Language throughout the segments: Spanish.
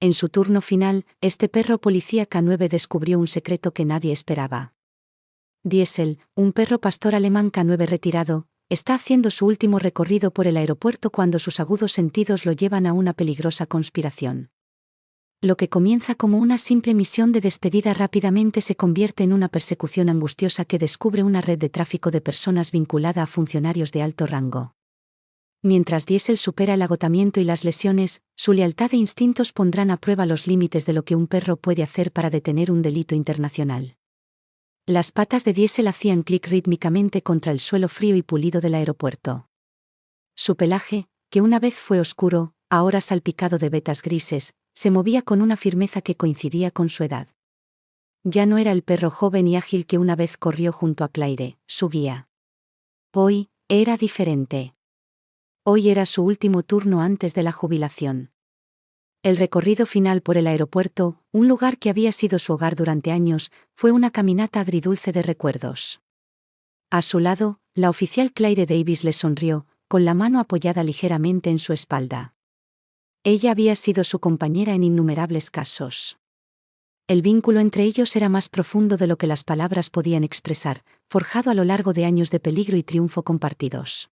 En su turno final, este perro policía K9 descubrió un secreto que nadie esperaba. Diesel, un perro pastor alemán K9 retirado, está haciendo su último recorrido por el aeropuerto cuando sus agudos sentidos lo llevan a una peligrosa conspiración. Lo que comienza como una simple misión de despedida rápidamente se convierte en una persecución angustiosa que descubre una red de tráfico de personas vinculada a funcionarios de alto rango. Mientras Diesel supera el agotamiento y las lesiones, su lealtad e instintos pondrán a prueba los límites de lo que un perro puede hacer para detener un delito internacional. Las patas de Diesel hacían clic rítmicamente contra el suelo frío y pulido del aeropuerto. Su pelaje, que una vez fue oscuro, ahora salpicado de vetas grises, se movía con una firmeza que coincidía con su edad. Ya no era el perro joven y ágil que una vez corrió junto a Claire, su guía. Hoy, era diferente. Hoy era su último turno antes de la jubilación. El recorrido final por el aeropuerto, un lugar que había sido su hogar durante años, fue una caminata agridulce de recuerdos. A su lado, la oficial Claire Davis le sonrió, con la mano apoyada ligeramente en su espalda. Ella había sido su compañera en innumerables casos. El vínculo entre ellos era más profundo de lo que las palabras podían expresar, forjado a lo largo de años de peligro y triunfo compartidos.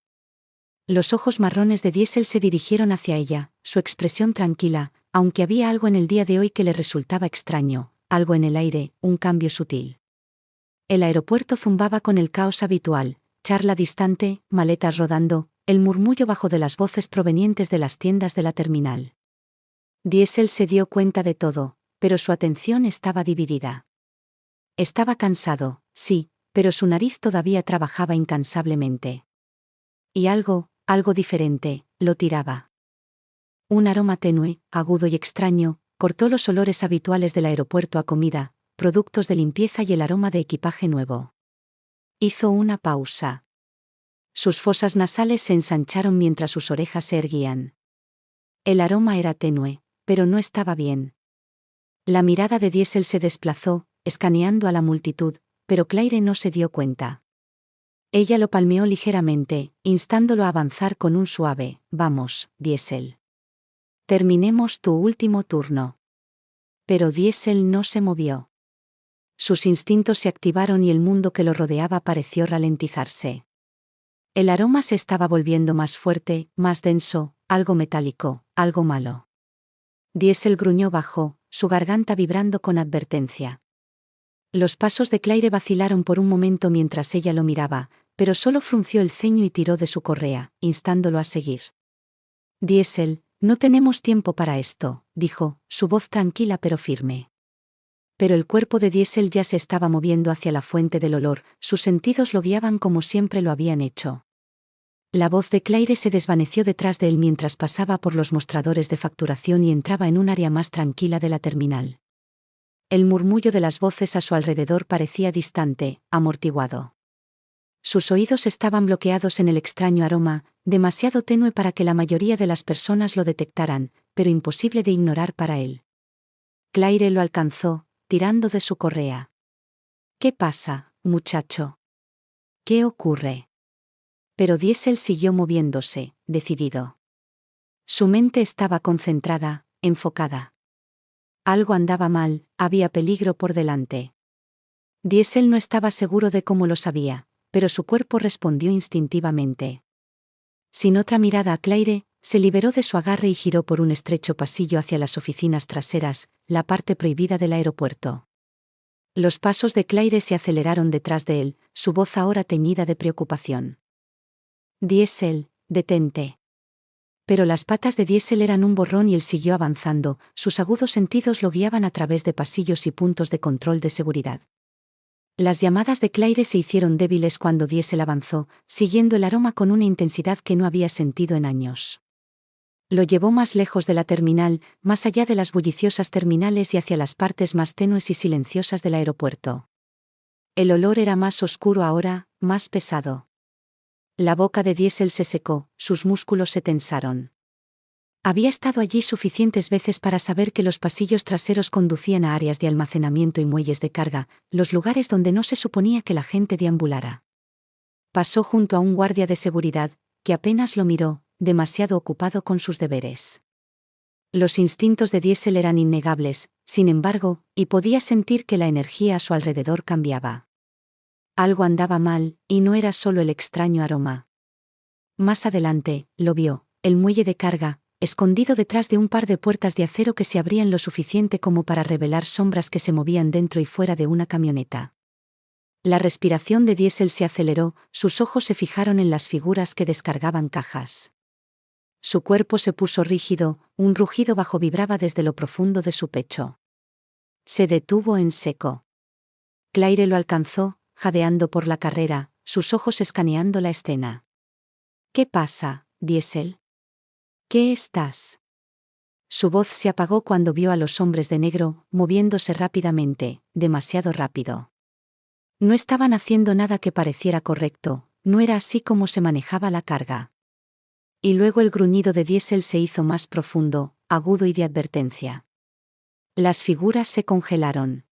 Los ojos marrones de Diesel se dirigieron hacia ella, su expresión tranquila, aunque había algo en el día de hoy que le resultaba extraño, algo en el aire, un cambio sutil. El aeropuerto zumbaba con el caos habitual, charla distante, maletas rodando, el murmullo bajo de las voces provenientes de las tiendas de la terminal. Diesel se dio cuenta de todo, pero su atención estaba dividida. Estaba cansado, sí, pero su nariz todavía trabajaba incansablemente. Y algo diferente, lo tiraba. Un aroma tenue, agudo y extraño, cortó los olores habituales del aeropuerto a comida, productos de limpieza y el aroma de equipaje nuevo. Hizo una pausa. Sus fosas nasales se ensancharon mientras sus orejas se erguían. El aroma era tenue, pero no estaba bien. La mirada de Diesel se desplazó, escaneando a la multitud, pero Claire no se dio cuenta. Ella lo palmeó ligeramente, instándolo a avanzar con un suave, «Vamos, Diesel. Terminemos tu último turno». Pero Diesel no se movió. Sus instintos se activaron y el mundo que lo rodeaba pareció ralentizarse. El aroma se estaba volviendo más fuerte, más denso, algo metálico, algo malo. Diesel gruñó bajo, su garganta vibrando con advertencia. Los pasos de Claire vacilaron por un momento mientras ella lo miraba, pero solo frunció el ceño y tiró de su correa, instándolo a seguir. «Diesel, no tenemos tiempo para esto», dijo, su voz tranquila pero firme. Pero el cuerpo de Diesel ya se estaba moviendo hacia la fuente del olor, sus sentidos lo guiaban como siempre lo habían hecho. La voz de Claire se desvaneció detrás de él mientras pasaba por los mostradores de facturación y entraba en un área más tranquila de la terminal. El murmullo de las voces a su alrededor parecía distante, amortiguado. Sus oídos estaban bloqueados en el extraño aroma, demasiado tenue para que la mayoría de las personas lo detectaran, pero imposible de ignorar para él. Claire lo alcanzó, tirando de su correa. «¿Qué pasa, muchacho? ¿Qué ocurre?» Pero Diesel siguió moviéndose, decidido. Su mente estaba concentrada, enfocada. Algo andaba mal, había peligro por delante. Diesel no estaba seguro de cómo lo sabía, pero su cuerpo respondió instintivamente. Sin otra mirada a Claire, se liberó de su agarre y giró por un estrecho pasillo hacia las oficinas traseras, la parte prohibida del aeropuerto. Los pasos de Claire se aceleraron detrás de él, su voz ahora teñida de preocupación. «Diesel, detente». Pero las patas de Diesel eran un borrón y él siguió avanzando, sus agudos sentidos lo guiaban a través de pasillos y puntos de control de seguridad. Las llamadas de Claire se hicieron débiles cuando Diesel avanzó, siguiendo el aroma con una intensidad que no había sentido en años. Lo llevó más lejos de la terminal, más allá de las bulliciosas terminales y hacia las partes más tenues y silenciosas del aeropuerto. El olor era más oscuro ahora, más pesado. La boca de Diesel se secó, sus músculos se tensaron. Había estado allí suficientes veces para saber que los pasillos traseros conducían a áreas de almacenamiento y muelles de carga, los lugares donde no se suponía que la gente deambulara. Pasó junto a un guardia de seguridad, que apenas lo miró, demasiado ocupado con sus deberes. Los instintos de Diesel eran innegables, sin embargo, y podía sentir que la energía a su alrededor cambiaba. Algo andaba mal, y no era solo el extraño aroma. Más adelante, lo vio, el muelle de carga, escondido detrás de un par de puertas de acero que se abrían lo suficiente como para revelar sombras que se movían dentro y fuera de una camioneta. La respiración de Diesel se aceleró, sus ojos se fijaron en las figuras que descargaban cajas. Su cuerpo se puso rígido, un rugido bajo vibraba desde lo profundo de su pecho. Se detuvo en seco. Claire lo alcanzó, jadeando por la carrera, sus ojos escaneando la escena. ¿Qué pasa, Diesel? ¿Qué estás? Su voz se apagó cuando vio a los hombres de negro, moviéndose rápidamente, demasiado rápido. No estaban haciendo nada que pareciera correcto, no era así como se manejaba la carga. Y luego el gruñido de Diesel se hizo más profundo, agudo y de advertencia. Las figuras se congelaron.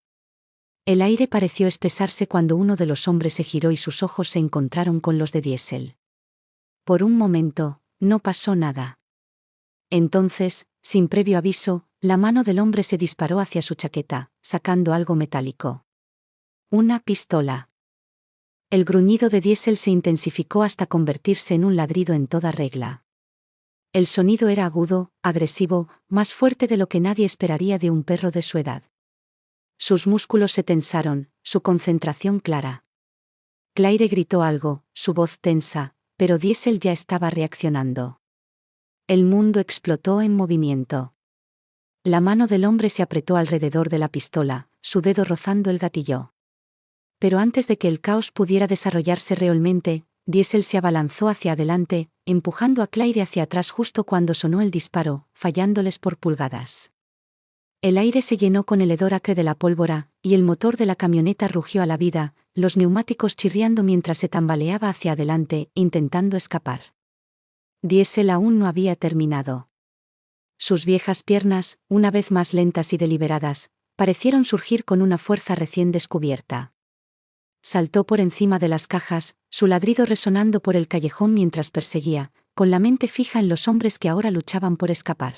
El aire pareció espesarse cuando uno de los hombres se giró y sus ojos se encontraron con los de Diesel. Por un momento, no pasó nada. Entonces, sin previo aviso, la mano del hombre se disparó hacia su chaqueta, sacando algo metálico. Una pistola. El gruñido de Diesel se intensificó hasta convertirse en un ladrido en toda regla. El sonido era agudo, agresivo, más fuerte de lo que nadie esperaría de un perro de su edad. Sus músculos se tensaron, su concentración clara. Claire gritó algo, su voz tensa, pero Diesel ya estaba reaccionando. El mundo explotó en movimiento. La mano del hombre se apretó alrededor de la pistola, su dedo rozando el gatillo. Pero antes de que el caos pudiera desarrollarse realmente, Diesel se abalanzó hacia adelante, empujando a Claire hacia atrás justo cuando sonó el disparo, fallándoles por pulgadas. El aire se llenó con el hedor acre de la pólvora, y el motor de la camioneta rugió a la vida, los neumáticos chirriando mientras se tambaleaba hacia adelante, intentando escapar. Diesel aún no había terminado. Sus viejas piernas, una vez más lentas y deliberadas, parecieron surgir con una fuerza recién descubierta. Saltó por encima de las cajas, su ladrido resonando por el callejón mientras perseguía, con la mente fija en los hombres que ahora luchaban por escapar.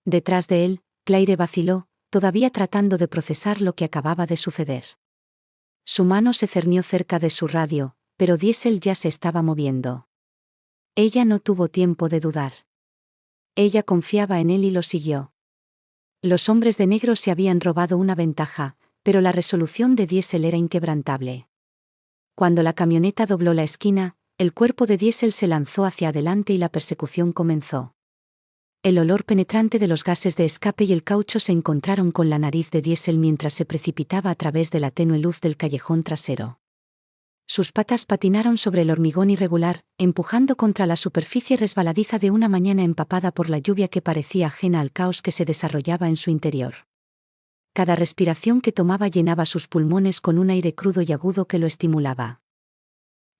Detrás de él, Claire vaciló, todavía tratando de procesar lo que acababa de suceder. Su mano se cernió cerca de su radio, pero Diesel ya se estaba moviendo. Ella no tuvo tiempo de dudar. Ella confiaba en él y lo siguió. Los hombres de negro se habían robado una ventaja, pero la resolución de Diesel era inquebrantable. Cuando la camioneta dobló la esquina, el cuerpo de Diesel se lanzó hacia adelante y la persecución comenzó. El olor penetrante de los gases de escape y el caucho se encontraron con la nariz de Diesel mientras se precipitaba a través de la tenue luz del callejón trasero. Sus patas patinaron sobre el hormigón irregular, empujando contra la superficie resbaladiza de una mañana empapada por la lluvia que parecía ajena al caos que se desarrollaba en su interior. Cada respiración que tomaba llenaba sus pulmones con un aire crudo y agudo que lo estimulaba.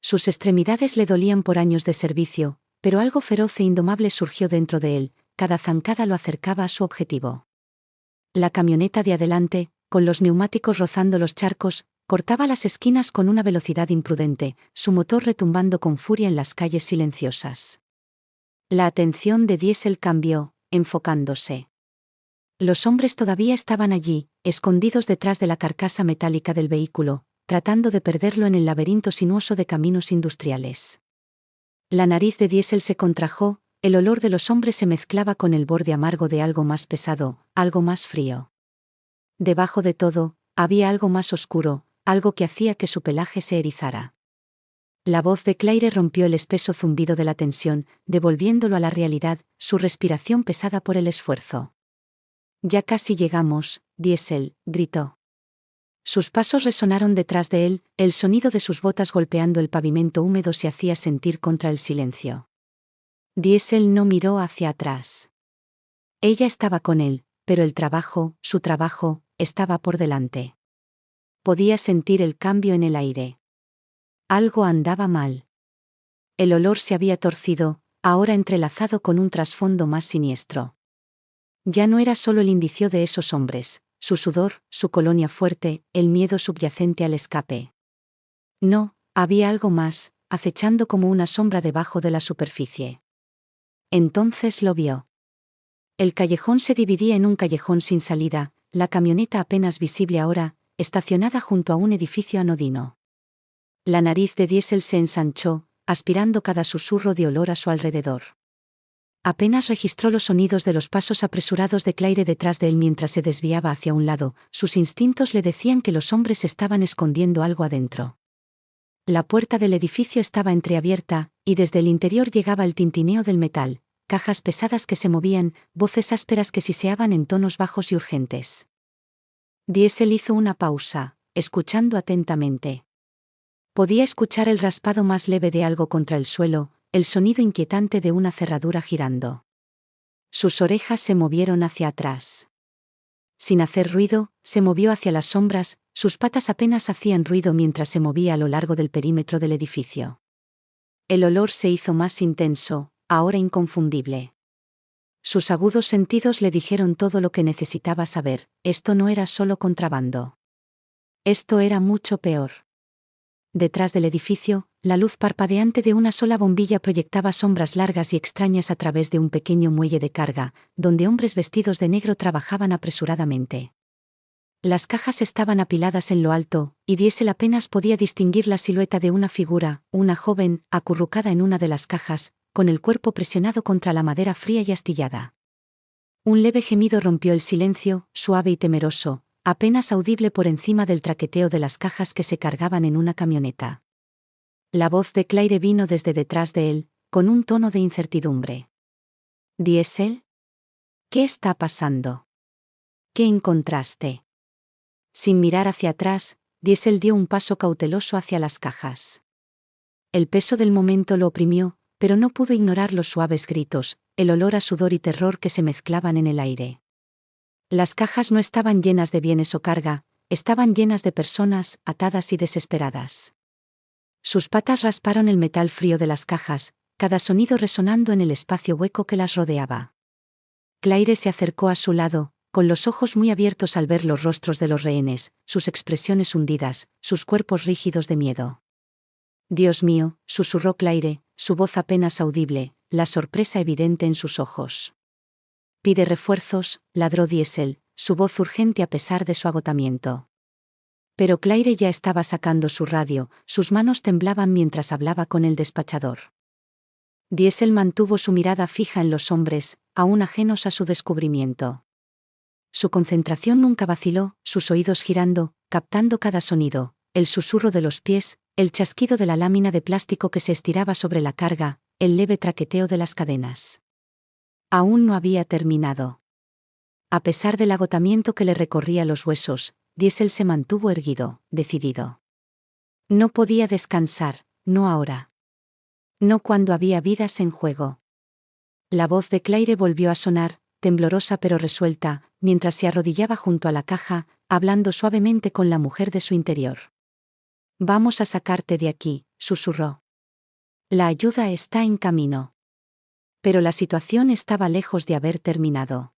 Sus extremidades le dolían por años de servicio, pero algo feroz e indomable surgió dentro de él, cada zancada lo acercaba a su objetivo. La camioneta de adelante, con los neumáticos rozando los charcos, cortaba las esquinas con una velocidad imprudente, su motor retumbando con furia en las calles silenciosas. La atención de Diesel cambió, enfocándose. Los hombres todavía estaban allí, escondidos detrás de la carcasa metálica del vehículo, tratando de perderlo en el laberinto sinuoso de caminos industriales. La nariz de Diesel se contrajo, el olor de los hombres se mezclaba con el borde amargo de algo más pesado, algo más frío. Debajo de todo, había algo más oscuro, algo que hacía que su pelaje se erizara. La voz de Claire rompió el espeso zumbido de la tensión, devolviéndolo a la realidad, su respiración pesada por el esfuerzo. «Ya casi llegamos», Diesel, gritó. Sus pasos resonaron detrás de él, el sonido de sus botas golpeando el pavimento húmedo se hacía sentir contra el silencio. Diesel no miró hacia atrás. Ella estaba con él, pero el trabajo, su trabajo, estaba por delante. Podía sentir el cambio en el aire. Algo andaba mal. El olor se había torcido, ahora entrelazado con un trasfondo más siniestro. Ya no era solo el indicio de esos hombres, su sudor, su colonia fuerte, el miedo subyacente al escape. No, había algo más, acechando como una sombra debajo de la superficie. Entonces lo vio. El callejón se dividía en un callejón sin salida, la camioneta apenas visible ahora, estacionada junto a un edificio anodino. La nariz de Diesel se ensanchó, aspirando cada susurro de olor a su alrededor. Apenas registró los sonidos de los pasos apresurados de Claire detrás de él mientras se desviaba hacia un lado, sus instintos le decían que los hombres estaban escondiendo algo adentro. La puerta del edificio estaba entreabierta, y desde el interior llegaba el tintineo del metal, cajas pesadas que se movían, voces ásperas que siseaban en tonos bajos y urgentes. Diesel hizo una pausa, escuchando atentamente. Podía escuchar el raspado más leve de algo contra el suelo, el sonido inquietante de una cerradura girando. Sus orejas se movieron hacia atrás. Sin hacer ruido, se movió hacia las sombras, sus patas apenas hacían ruido mientras se movía a lo largo del perímetro del edificio. El olor se hizo más intenso, ahora inconfundible. Sus agudos sentidos le dijeron todo lo que necesitaba saber, esto no era solo contrabando. Esto era mucho peor. Detrás del edificio, la luz parpadeante de una sola bombilla proyectaba sombras largas y extrañas a través de un pequeño muelle de carga, donde hombres vestidos de negro trabajaban apresuradamente. Las cajas estaban apiladas en lo alto, y Diesel apenas podía distinguir la silueta de una figura, una joven, acurrucada en una de las cajas, con el cuerpo presionado contra la madera fría y astillada. Un leve gemido rompió el silencio, suave y temeroso, apenas audible por encima del traqueteo de las cajas que se cargaban en una camioneta. La voz de Claire vino desde detrás de él, con un tono de incertidumbre. «¿Diesel? ¿Qué está pasando? ¿Qué encontraste?» Sin mirar hacia atrás, Diesel dio un paso cauteloso hacia las cajas. El peso del momento lo oprimió, pero no pudo ignorar los suaves gritos, el olor a sudor y terror que se mezclaban en el aire. Las cajas no estaban llenas de bienes o carga, estaban llenas de personas, atadas y desesperadas. Sus patas rasparon el metal frío de las cajas, cada sonido resonando en el espacio hueco que las rodeaba. Claire se acercó a su lado, con los ojos muy abiertos al ver los rostros de los rehenes, sus expresiones hundidas, sus cuerpos rígidos de miedo. «Dios mío», susurró Claire, su voz apenas audible, la sorpresa evidente en sus ojos. «Pide refuerzos», ladró Diesel, su voz urgente a pesar de su agotamiento. Pero Claire ya estaba sacando su radio, sus manos temblaban mientras hablaba con el despachador. Diesel mantuvo su mirada fija en los hombres, aún ajenos a su descubrimiento. Su concentración nunca vaciló, sus oídos girando, captando cada sonido, el susurro de los pies, el chasquido de la lámina de plástico que se estiraba sobre la carga, el leve traqueteo de las cadenas. Aún no había terminado. A pesar del agotamiento que le recorría los huesos, Diesel se mantuvo erguido, decidido. No podía descansar, no ahora. No cuando había vidas en juego. La voz de Claire volvió a sonar, temblorosa pero resuelta, mientras se arrodillaba junto a la caja, hablando suavemente con la mujer de su interior. «Vamos a sacarte de aquí», susurró. «La ayuda está en camino». Pero la situación estaba lejos de haber terminado.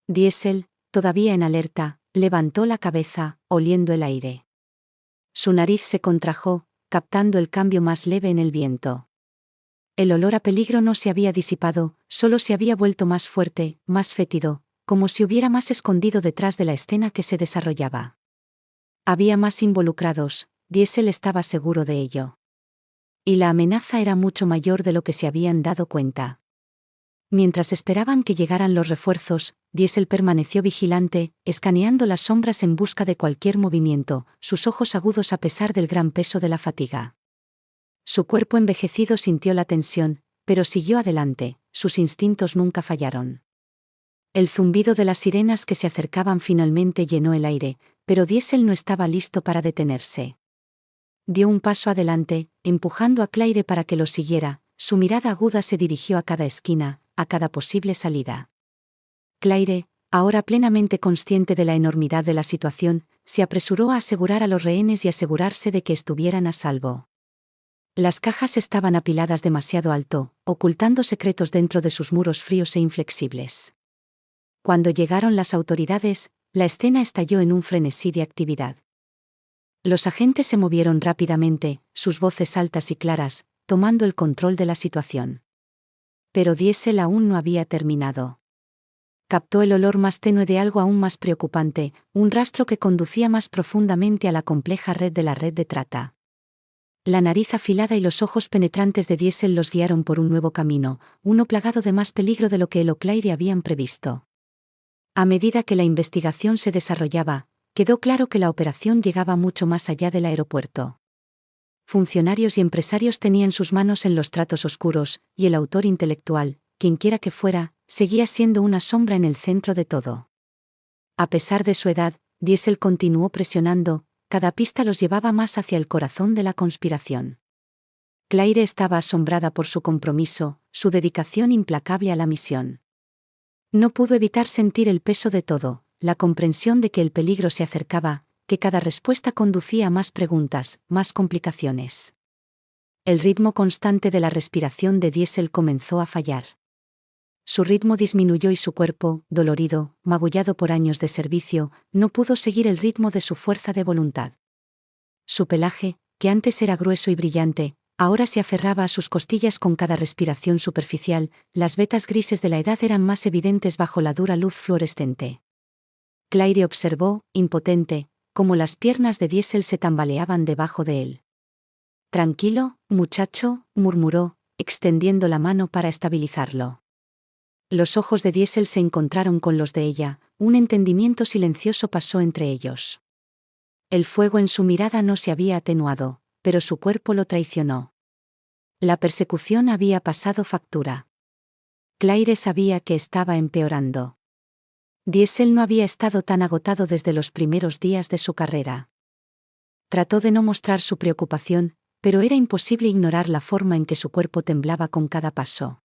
Diesel, todavía en alerta, levantó la cabeza, oliendo el aire. Su nariz se contrajo, captando el cambio más leve en el viento. El olor a peligro no se había disipado, solo se había vuelto más fuerte, más fétido, como si hubiera más escondido detrás de la escena que se desarrollaba. Había más involucrados, Diesel estaba seguro de ello. Y la amenaza era mucho mayor de lo que se habían dado cuenta. Mientras esperaban que llegaran los refuerzos, Diesel permaneció vigilante, escaneando las sombras en busca de cualquier movimiento, sus ojos agudos a pesar del gran peso de la fatiga. Su cuerpo envejecido sintió la tensión, pero siguió adelante, sus instintos nunca fallaron. El zumbido de las sirenas que se acercaban finalmente llenó el aire, pero Diesel no estaba listo para detenerse. Dio un paso adelante, empujando a Claire para que lo siguiera, su mirada aguda se dirigió a cada esquina, a cada posible salida. Claire, ahora plenamente consciente de la enormidad de la situación, se apresuró a asegurar a los rehenes y asegurarse de que estuvieran a salvo. Las cajas estaban apiladas demasiado alto, ocultando secretos dentro de sus muros fríos e inflexibles. Cuando llegaron las autoridades, la escena estalló en un frenesí de actividad. Los agentes se movieron rápidamente, sus voces altas y claras, tomando el control de la situación. Pero Diesel aún no había terminado. Captó el olor más tenue de algo aún más preocupante, un rastro que conducía más profundamente a la compleja red de la red de trata. La nariz afilada y los ojos penetrantes de Diesel los guiaron por un nuevo camino, uno plagado de más peligro de lo que él o Claire habían previsto. A medida que la investigación se desarrollaba, quedó claro que la operación llegaba mucho más allá del aeropuerto. Funcionarios y empresarios tenían sus manos en los tratos oscuros, y el autor intelectual, quienquiera que fuera, seguía siendo una sombra en el centro de todo. A pesar de su edad, Diesel continuó presionando, cada pista los llevaba más hacia el corazón de la conspiración. Claire estaba asombrada por su compromiso, su dedicación implacable a la misión. No pudo evitar sentir el peso de todo, la comprensión de que el peligro se acercaba, que cada respuesta conducía a más preguntas, más complicaciones. El ritmo constante de la respiración de Diesel comenzó a fallar. Su ritmo disminuyó y su cuerpo, dolorido, magullado por años de servicio, no pudo seguir el ritmo de su fuerza de voluntad. Su pelaje, que antes era grueso y brillante, ahora se aferraba a sus costillas con cada respiración superficial, las vetas grises de la edad eran más evidentes bajo la dura luz fluorescente. Claire observó, impotente, cómo las piernas de Diesel se tambaleaban debajo de él. «Tranquilo, muchacho», murmuró, extendiendo la mano para estabilizarlo. Los ojos de Diesel se encontraron con los de ella, un entendimiento silencioso pasó entre ellos. El fuego en su mirada no se había atenuado, pero su cuerpo lo traicionó. La persecución había pasado factura. Claire sabía que estaba empeorando. Diesel no había estado tan agotado desde los primeros días de su carrera. Trató de no mostrar su preocupación, pero era imposible ignorar la forma en que su cuerpo temblaba con cada paso.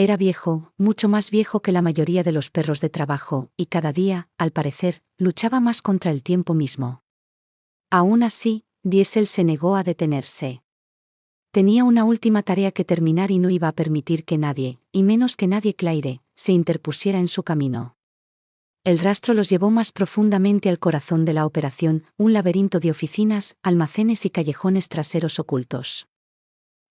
Era viejo, mucho más viejo que la mayoría de los perros de trabajo, y cada día, al parecer, luchaba más contra el tiempo mismo. Aún así, Diesel se negó a detenerse. Tenía una última tarea que terminar y no iba a permitir que nadie, y menos que nadie Claire, se interpusiera en su camino. El rastro los llevó más profundamente al corazón de la operación, un laberinto de oficinas, almacenes y callejones traseros ocultos.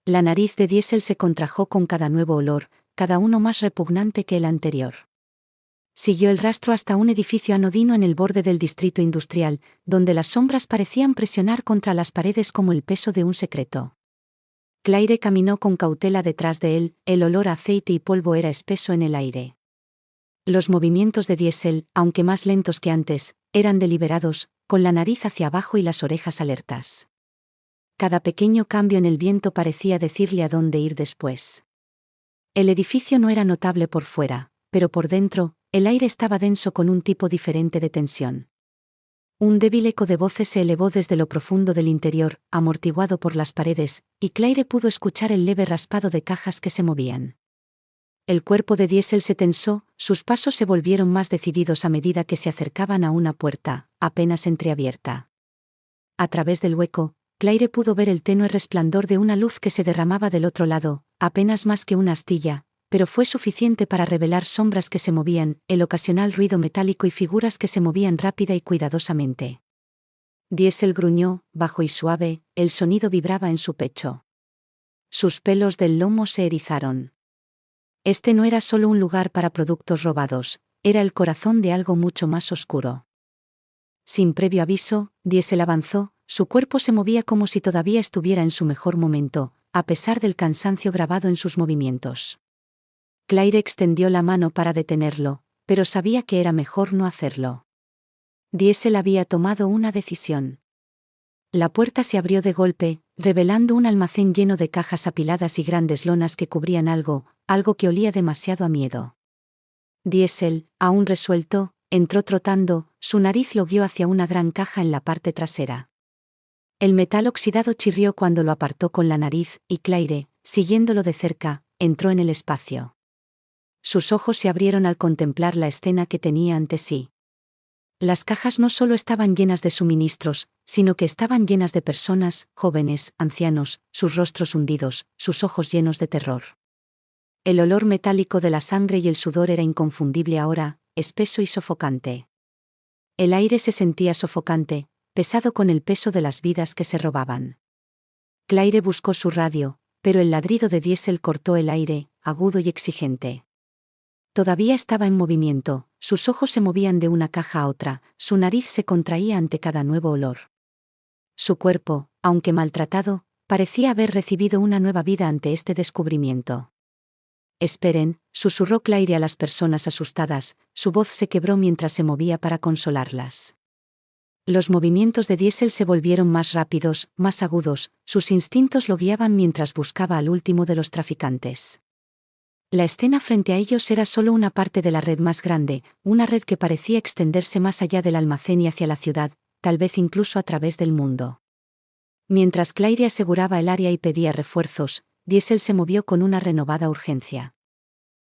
La nariz de Diesel se contrajo con cada nuevo olor, cada uno más repugnante que el anterior. Siguió el rastro hasta un edificio anodino en el borde del distrito industrial, donde las sombras parecían presionar contra las paredes como el peso de un secreto. Claire caminó con cautela detrás de él, el olor a aceite y polvo era espeso en el aire. Los movimientos de Diesel, aunque más lentos que antes, eran deliberados, con la nariz hacia abajo y las orejas alertas. Cada pequeño cambio en el viento parecía decirle a dónde ir después. El edificio no era notable por fuera, pero por dentro, el aire estaba denso con un tipo diferente de tensión. Un débil eco de voces se elevó desde lo profundo del interior, amortiguado por las paredes, y Claire pudo escuchar el leve raspado de cajas que se movían. El cuerpo de Diesel se tensó, sus pasos se volvieron más decididos a medida que se acercaban a una puerta, apenas entreabierta. A través del hueco, Claire pudo ver el tenue resplandor de una luz que se derramaba del otro lado, apenas más que una astilla, pero fue suficiente para revelar sombras que se movían, el ocasional ruido metálico y figuras que se movían rápida y cuidadosamente. Diesel gruñó, bajo y suave, el sonido vibraba en su pecho. Sus pelos del lomo se erizaron. Este no era solo un lugar para productos robados, era el corazón de algo mucho más oscuro. Sin previo aviso, Diesel avanzó, su cuerpo se movía como si todavía estuviera en su mejor momento, a pesar del cansancio grabado en sus movimientos. Claire extendió la mano para detenerlo, pero sabía que era mejor no hacerlo. Diesel había tomado una decisión. La puerta se abrió de golpe, revelando un almacén lleno de cajas apiladas y grandes lonas que cubrían algo que olía demasiado a miedo. Diesel, aún resuelto, entró trotando, su nariz lo guió hacia una gran caja en la parte trasera. El metal oxidado chirrió cuando lo apartó con la nariz, y Claire, siguiéndolo de cerca, entró en el espacio. Sus ojos se abrieron al contemplar la escena que tenía ante sí. Las cajas no solo estaban llenas de suministros, sino que estaban llenas de personas, jóvenes, ancianos, sus rostros hundidos, sus ojos llenos de terror. El olor metálico de la sangre y el sudor era inconfundible ahora, espeso y sofocante. El aire se sentía sofocante, pesado con el peso de las vidas que se robaban. Claire buscó su radio, pero el ladrido de Diesel cortó el aire, agudo y exigente. Todavía estaba en movimiento, sus ojos se movían de una caja a otra, su nariz se contraía ante cada nuevo olor. Su cuerpo, aunque maltratado, parecía haber recibido una nueva vida ante este descubrimiento. «Esperen», susurró Claire a las personas asustadas, su voz se quebró mientras se movía para consolarlas. Los movimientos de Diesel se volvieron más rápidos, más agudos, sus instintos lo guiaban mientras buscaba al último de los traficantes. La escena frente a ellos era solo una parte de la red más grande, una red que parecía extenderse más allá del almacén y hacia la ciudad, tal vez incluso a través del mundo. Mientras Claire aseguraba el área y pedía refuerzos, Diesel se movió con una renovada urgencia.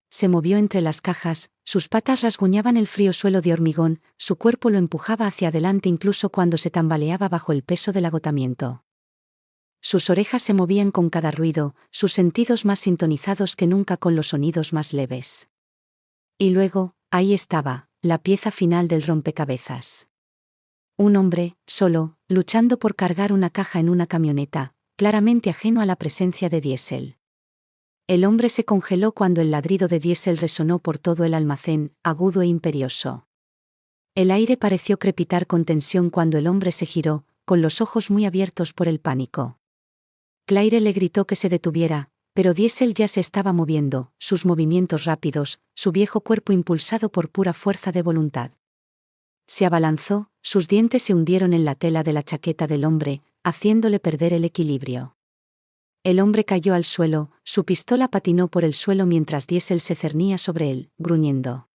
Se movió entre las cajas, sus patas rasguñaban el frío suelo de hormigón, su cuerpo lo empujaba hacia adelante incluso cuando se tambaleaba bajo el peso del agotamiento. Sus orejas se movían con cada ruido, sus sentidos más sintonizados que nunca con los sonidos más leves. Y luego, ahí estaba, la pieza final del rompecabezas. Un hombre, solo, luchando por cargar una caja en una camioneta, claramente ajeno a la presencia de Diesel. El hombre se congeló cuando el ladrido de Diesel resonó por todo el almacén, agudo e imperioso. El aire pareció crepitar con tensión cuando el hombre se giró, con los ojos muy abiertos por el pánico. Claire le gritó que se detuviera, pero Diesel ya se estaba moviendo, sus movimientos rápidos, su viejo cuerpo impulsado por pura fuerza de voluntad. Se abalanzó, sus dientes se hundieron en la tela de la chaqueta del hombre, haciéndole perder el equilibrio. El hombre cayó al suelo, su pistola patinó por el suelo mientras Diesel se cernía sobre él, gruñendo.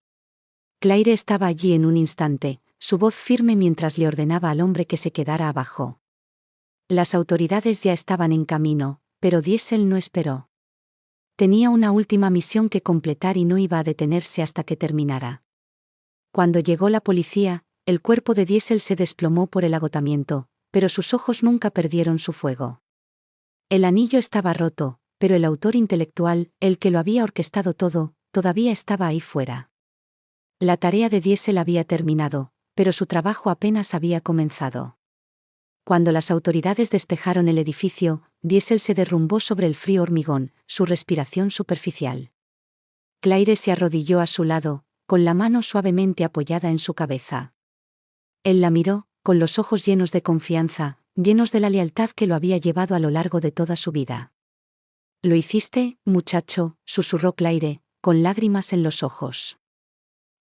Claire estaba allí en un instante, su voz firme mientras le ordenaba al hombre que se quedara abajo. Las autoridades ya estaban en camino, pero Diesel no esperó. Tenía una última misión que completar y no iba a detenerse hasta que terminara. Cuando llegó la policía, el cuerpo de Diesel se desplomó por el agotamiento, pero sus ojos nunca perdieron su fuego. El anillo estaba roto, pero el autor intelectual, el que lo había orquestado todo, todavía estaba ahí fuera. La tarea de Diesel había terminado, pero su trabajo apenas había comenzado. Cuando las autoridades despejaron el edificio, Diesel se derrumbó sobre el frío hormigón, su respiración superficial. Claire se arrodilló a su lado, con la mano suavemente apoyada en su cabeza. Él la miró, con los ojos llenos de confianza, llenos de la lealtad que lo había llevado a lo largo de toda su vida. «Lo hiciste, muchacho», susurró Claire, con lágrimas en los ojos.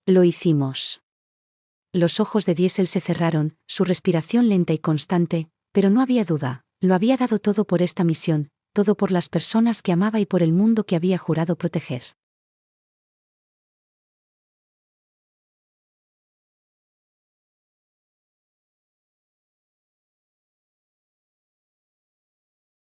«Lo hicimos». Los ojos de Diesel se cerraron, su respiración lenta y constante, pero no había duda, lo había dado todo por esta misión, todo por las personas que amaba y por el mundo que había jurado proteger.